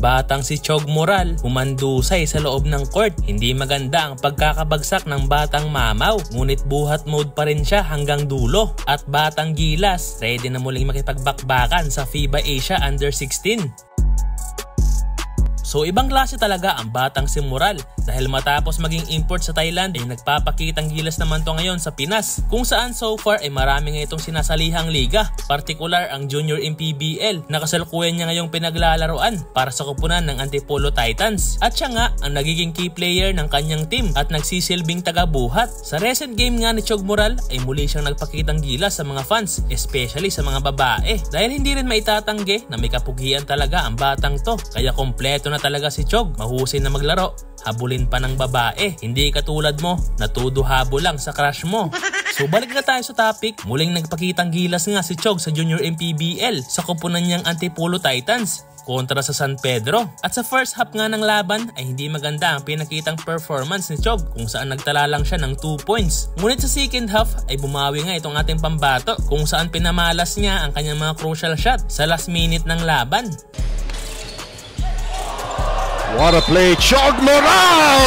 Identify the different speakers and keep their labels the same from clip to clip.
Speaker 1: Batang si Chog Moral humandusay sa loob ng court. Hindi maganda ang pagkakabagsak ng batang mamaw, ngunit buhat mode pa rin siya hanggang dulo. At batang Gilas, ready na muling makipagbakbakan sa FIBA Asia Under-16. So ibang klase talaga ang batang si Moral dahil matapos maging import sa Thailand ay nagpapakitang gilas naman to ngayon sa Pinas, kung saan so far ay marami nga itong sinasalihang liga, partikular ang Junior MPBL na kasalukuyan niya ngayong pinaglalaroan para sa koponan ng Antipolo Titans, at siya nga ang nagiging key player ng kanyang team at nagsisilbing tagabuhat. Sa recent game nga ni Chog Moral ay muli siyang nagpakitang gilas sa mga fans, especially sa mga babae, dahil hindi rin maitatanggi na may kapugian talaga ang batang to, kaya kompleto na talaga si Chog, mahusay na maglaro, habulin pa ng babae, hindi katulad mo na todo habol lang sa crush mo. So balik na tayo sa topic, muling nagpakitang gilas nga si Chog sa Junior MPBL sa koponan niyang Antipolo Titans kontra sa San Pedro. At sa first half nga ng laban ay hindi maganda ang pinakitang performance ni Chog, kung saan nagtala lang siya ng 2 points. Ngunit sa second half ay bumawi nga itong ating pambato, kung saan pinamalas niya ang kanyang mga crucial shot sa last minute ng laban.
Speaker 2: What a play, Chog Moral!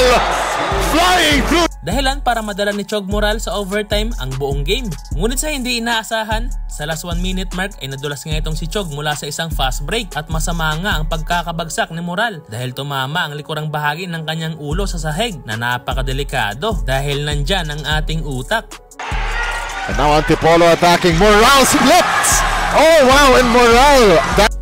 Speaker 2: Flying through!
Speaker 1: Dahilan para madala ni Chog Moral sa overtime ang buong game. Ngunit sa hindi inaasahan, sa last 1 minute mark ay nadulas nga itong si Chog mula sa isang fast break, at masama nga ang pagkakabagsak ni Moral dahil tumama ang likurang bahagi ng kanyang ulo sa sahig na napakadelikado dahil nandyan ang ating utak.
Speaker 2: And now Antipolo attacking, Moral splits! Oh wow, and Moral!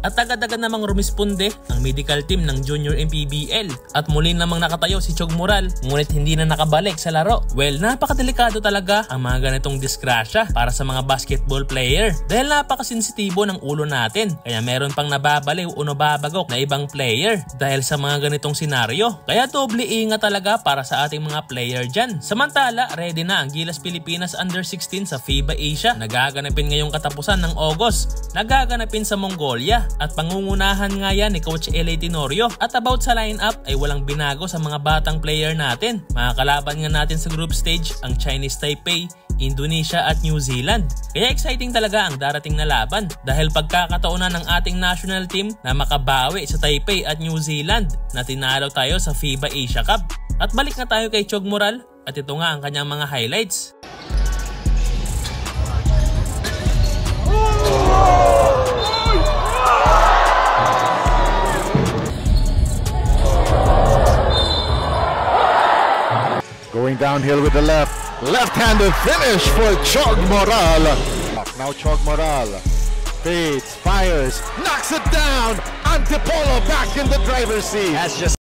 Speaker 1: At agad-agad namang rumisponde ang medical team ng Junior MPBL at muli namang nakatayo si Chog Moral, ngunit hindi na nakabalik sa laro. Well, napakadelikado talaga ang mga ganitong disgrasya para sa mga basketball player dahil napakasensitibo ng ulo natin, kaya meron pang nababaliw o nababagok na ibang player dahil sa mga ganitong senaryo. Kaya doble ingat talaga para sa ating mga player dyan. Samantala, ready na ang Gilas Pilipinas Under-16 sa FIBA Asia. Nagaganapin ngayong katapusan ng August. Nagaganapin sa Mongolia. At pangungunahan nga yan ni Coach L.A. Tenorio. At about sa lineup ay walang binago sa mga batang player natin. Mga kalaban nga natin sa group stage ang Chinese Taipei, Indonesia at New Zealand. Kaya exciting talaga ang darating na laban dahil pagkakataonan ng ating national team na makabawi sa Taipei at New Zealand na tinalo tayo sa FIBA Asia Cup. At balik na tayo kay Chog Moral at ito nga ang kanyang mga highlights.
Speaker 2: Going downhill with the left-handed finish for Chog Moral. Now Chog Moral fades, fires, knocks it down. Antipolo back in the driver's seat. That's just